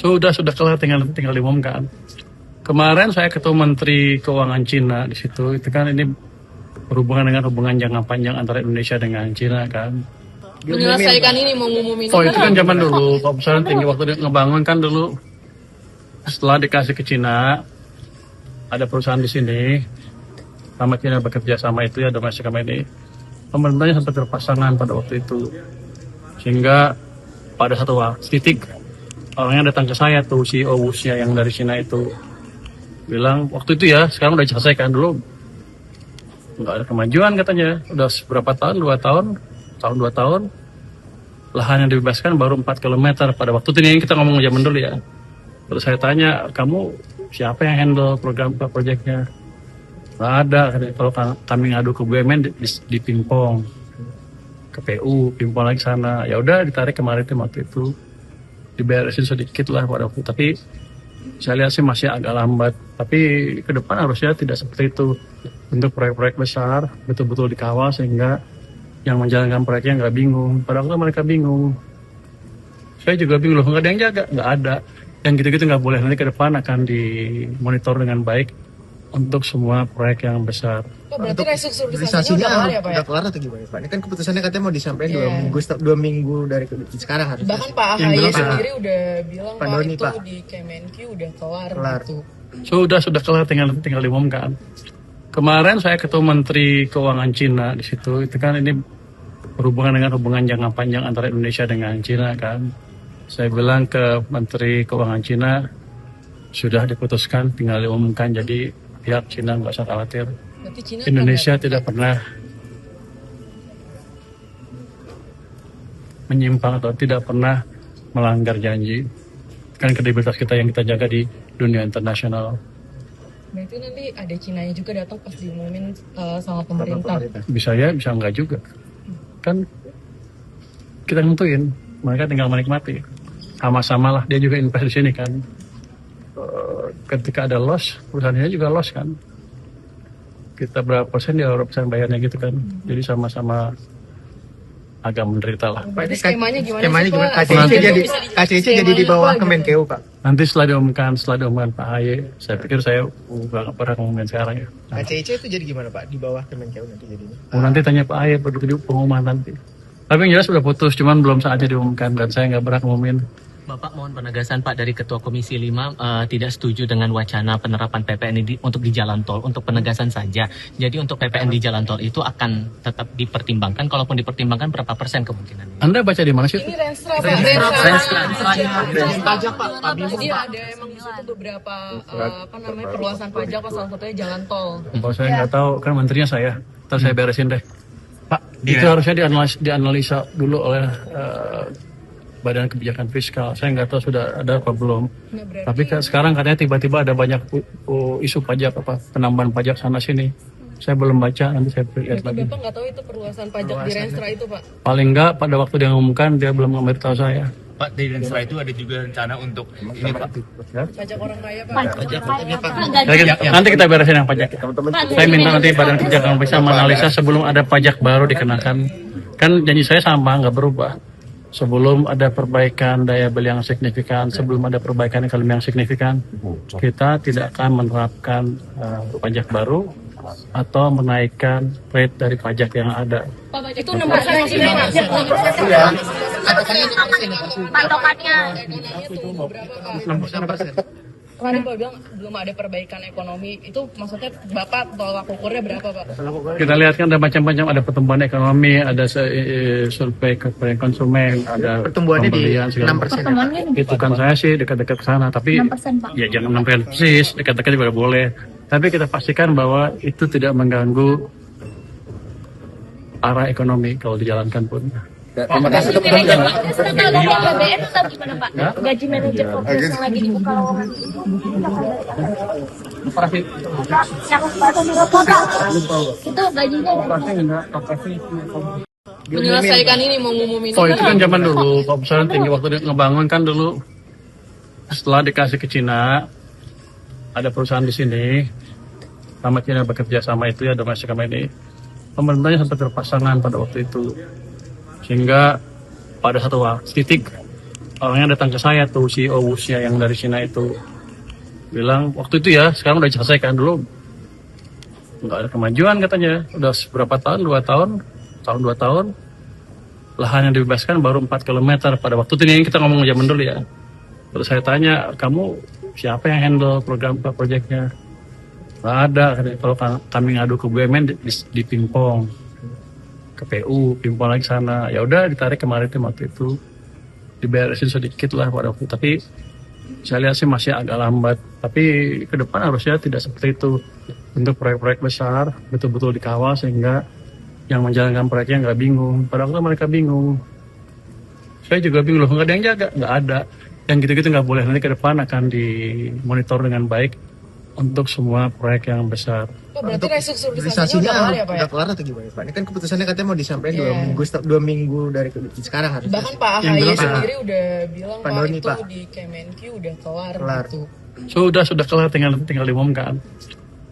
Sudah kelar, tinggal diumumkan. Kemarin saya ketemu Menteri Keuangan Cina di situ. Itu kan ini berhubungan dengan hubungan jangka panjang antara Indonesia dengan Cina kan. Menyelesaikan ini, mau ngumumin. Oh itu kan zaman dulu, Pak Presiden tinggi waktu dia ngebangun kan dulu. Setelah dikasih ke Cina, ada perusahaan di sini, sama Cina bekerja sama itu ya domestik sama ini. Pemerintahnya sempat berpasangan pada waktu itu, sehingga pada satu titik orangnya datang ke saya tuh CEO WUSnya yang dari Cina itu bilang waktu itu ya, sekarang udah diselesaikan, dulu nggak ada kemajuan katanya, udah berapa tahun, 2 tahun lahan yang dibebaskan baru 4 km pada waktu itu. Ini kita ngomong zaman dulu ya. Terus saya tanya, kamu siapa yang handle program proyeknya? Nggak ada, kalau kami ngadu ke BUMN di pingpong, ke PU, pingpong lagi sana. Ya udah ditarik kemarin waktu itu, diberesin sedikit lah pada waktu. Tapi saya lihat sih masih agak lambat. Tapi ke depan harusnya tidak seperti itu. Untuk proyek-proyek besar betul-betul dikawal sehingga yang menjalankan proyeknya nggak bingung. Pada waktu mereka bingung, saya juga bingung loh, nggak ada yang jaga, nggak ada. Yang gitu-gitu nggak boleh. Nanti ke depan akan dimonitor dengan baik untuk semua proyek yang besar. Oh, berarti restrukturisasinya udah kelar atau gimana Pak? Ini kan keputusannya katanya mau disampaikan 2 minggu dari sekarang harus. Bahkan Pak AHY sendiri udah bilang Pak itu di Kemenq udah kelar. Gitu. Sudah kelar, tinggal diumumkan. Kemarin saya ketemu Menteri Keuangan Cina di situ. Itu kan ini berhubungan dengan hubungan jangka panjang antara Indonesia dengan Cina kan. Saya bilang ke Menteri Keuangan Cina, sudah diputuskan, tinggal diumumkan. Jadi pihak Cina nggak usah khawatir. Indonesia tidak pernah menyimpang atau tidak pernah melanggar janji. Kan kredibilitas kita yang kita jaga di dunia internasional. Berarti nanti ada Cinanya juga datang pas diumumin sama pemerintah. Bisa ya, bisa enggak juga. Kan kita nentuin, mereka tinggal menikmati. Sama-sama lah, dia juga invest di sini kan. Ketika ada loss, perusahaannya juga loss kan. Kita berapa persen, dia berapa persen bayarnya gitu kan. Jadi sama-sama agak menderita lah. Berarti skemanya gimana sih Pak? KCIC jadi di bawah Kemenkeu Pak. Nanti setelah diumumkan Pak AHY, saya pikir saya nggak pernah ngomongin sekarang ya. KCIC itu jadi gimana Pak? Di bawah Kemenkeu nanti jadinya? Nanti tanya Pak AHY pada pengumuman nanti. Tapi yang jelas sudah putus, cuman belum saatnya diumumkan dan saya nggak pernah ngumumin. Bapak mohon penegasan Pak dari Ketua Komisi 5 tidak setuju dengan wacana penerapan PPN untuk di jalan tol, untuk penegasan saja. Jadi untuk PPN di jalan tol itu akan tetap dipertimbangkan, kalaupun dipertimbangkan berapa persen kemungkinannya? Anda baca di mana sih? Ini Renstra pajak Pak. Jadi ada emang di situ beberapa perluasan pajak, salah satunya jalan tol. Kalau saya nggak tahu, kan menterinya saya. Ntar saya beresin deh. Pak, itu harusnya dianalisa dulu oleh Badan Kebijakan Fiskal. Saya nggak tahu sudah ada apa belum. Tapi sekarang katanya tiba-tiba ada banyak isu pajak, penambahan pajak sana sini. Saya belum baca, nanti saya lihat lagi. Bapak nggak tahu itu perluasan pajak di Renstra itu Pak? Paling nggak pada waktu dia ngumumkan dia belum memberitahu saya. Pak, di Renstra itu ada juga rencana untuk ini Pak. Pajak orang kaya Pak. Nanti kita beresin yang pajak. Saya minta nanti Badan Kebijakan Fiskal menganalisa sebelum ada pajak baru dikenakan. Kan janji saya sama, nggak berubah. Sebelum ada perbaikan daya beli yang signifikan, sebelum ada perbaikan ekonomi yang signifikan, kita tidak akan menerapkan pajak baru atau menaikkan rate dari pajak yang ada. Itu 6% patokannya. Kemarin Bapak bilang belum ada perbaikan ekonomi, itu maksudnya Bapak tolak ukurnya berapa Pak? Kita lihat kan ada macam-macam, ada pertumbuhan ekonomi, ada survei kepada konsumen, ada pertumbuhannya pembelian, di 6%. Itu kan saya sih dekat-dekat ke sana, tapi 6%, Pak. Ya jangan 6% persis, dekat-dekat juga boleh. Tapi kita pastikan bahwa itu tidak mengganggu arah ekonomi kalau dijalankan pun. Gaji manajer BBM atau gimana Pak? Gaji manajer fokus yang lagi dibuka lowongan. Itu gajinya Menyelesaikan ini, mau ngumumin. Oh itu kan zaman dulu, Pak Presiden tinggi waktu dia ngebangun kan dulu. Setelah dikasih ke Cina, ada perusahaan di sini, sama Cina bekerja sama itu ya domestik sama ini. Pemerintahnya sempat berpasangan pada waktu itu. Sehingga pada satu titik orangnya datang ke saya tuh, CEO Wuxia yang dari Cina itu. Bilang, waktu itu ya, sekarang udah diselesaikan, dulu nggak ada kemajuan katanya. Udah berapa tahun, 2 tahun, 2 tahun. Lahan yang dibebaskan baru 4 km pada waktu itu. Ini kita ngomong zaman dulu ya. Terus saya tanya, kamu siapa yang handle program proyeknya? Nggak ada. Kalau kami ngadu ke BUMN di Pimpong, ke PU, Pimpong lagi sana. Ya udah ditarik kemarin waktu itu, diberesin sedikit lah pada waktu. Tapi saya lihat sih masih agak lambat. Tapi ke depan harusnya tidak seperti itu. Untuk proyek-proyek besar betul-betul dikawal sehingga yang menjalankan proyeknya nggak bingung. Padahal mereka bingung. Saya juga bingung loh, nggak ada yang jaga, nggak ada. Yang gitu-gitu nggak boleh. Nanti ke depan akan dimonitor dengan baik untuk semua proyek yang besar. Pak, berarti restrukturisasinya Restrukturisasinya udah kelar ya Pak ya? udah kelar atau gimana Pak? Ini kan keputusannya katanya mau disampaikan 2 minggu dari sekarang harusnya. Bahkan Pak Yang AHY bilang, sendiri udah bilang Pak Pak Doni, itu Pak. di Kemenq udah kelar Kelar. gitu. Sudah kelar, tinggal diumumkan.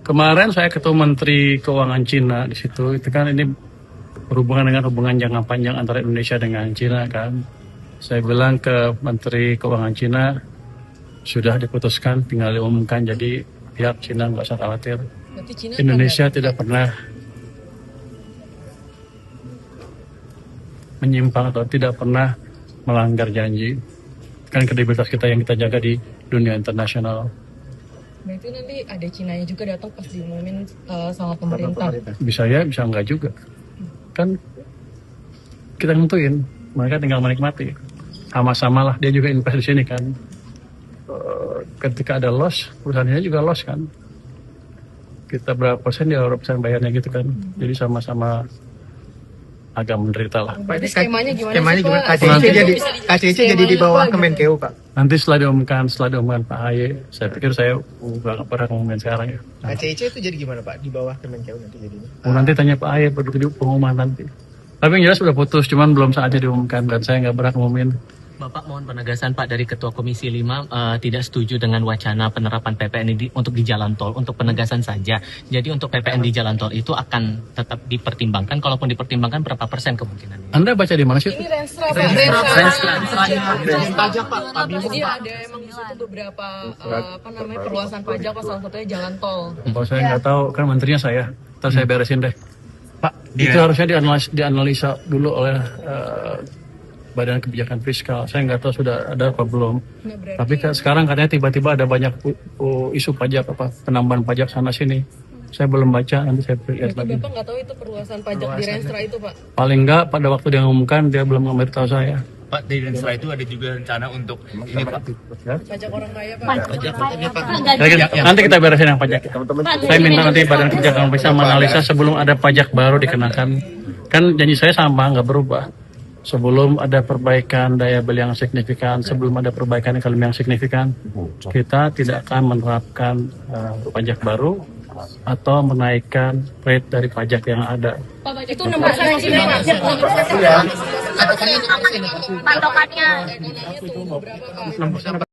Kemarin saya ketemu Menteri Keuangan Cina di situ. Itu kan ini berhubungan dengan hubungan jangka panjang antara Indonesia dengan Cina kan. Saya bilang ke Menteri Keuangan Cina sudah diputuskan, tinggal diumumkan. Jadi pihak Cina nggak usah khawatir. Berarti Cina Indonesia tidak pernah menyimpang atau tidak pernah melanggar janji. Kan kredibilitas kita yang kita jaga di dunia internasional. berarti nanti ada Cinanya juga datang pas diumumin sama pemerintah. Bisa ya, bisa enggak juga. Kan kita nentuin, mereka tinggal menikmati. Sama-sama lah, dia juga invest di sini kan. Ketika ada loss, perusahaannya juga loss kan. Kita berapa persen, dia berapa persen bayarnya gitu kan. Jadi sama-sama agak menderita lah. Berarti skemanya gimana Skemanya sih gimana? Pak? KCC jadi di bawah Kemenkeu Pak. Nanti setelah diumumkan Pak AHY, saya pikir saya nggak pernah ngomongin sekarang ya. KCC itu jadi gimana Pak? Di bawah Kemenkeu nanti jadinya. Nanti tanya Pak AHY pada di pengumuman nanti. Tapi yang jelas sudah putus, cuman belum saatnya diumumkan dan saya nggak pernah ngumumin. Bapak mohon penegasan Pak dari Ketua Komisi 5 tidak setuju dengan wacana penerapan PPN untuk di jalan tol, untuk penegasan saja. Jadi untuk PPN di jalan tol itu akan tetap dipertimbangkan, kalaupun dipertimbangkan berapa persen kemungkinannya? Anda baca di mana sih? Ini Renstra Pak. Pajak Pak. Jadi ada emang di situ beberapa perluasan pajak Pak, salah satunya jalan tol. Kalau saya nggak tahu, kan menterinya saya. Ntar saya beresin deh. Pak, itu harusnya dianalisa dulu oleh Badan Kebijakan Fiskal. Saya nggak tahu sudah ada apa belum. Nah, berarti Tapi sekarang katanya tiba-tiba ada banyak isu pajak, penambahan pajak sana sini. Saya belum baca, nanti saya lihat berarti lagi. Bapak nggak tahu itu perluasan pajak di Renstra itu Pak? Paling nggak pada waktu dia ngumumkan dia belum memberitahu saya. Pak, di Renstra itu ada juga rencana untuk ini Pak. Pajak orang kaya Pak? Nanti kita beresin yang pajak. Saya minta nanti Badan Kebijakan Fiskal menganalisa sebelum ada pajak baru dikenakan. Kan janji saya sama, nggak berubah. Sebelum ada perbaikan daya beli yang signifikan, sebelum ada perbaikan ekonomi yang signifikan, kita tidak akan menerapkan pajak baru atau menaikkan rate dari pajak yang ada. Itu 6% masih Pak? Patokannya Itu berapa Pak?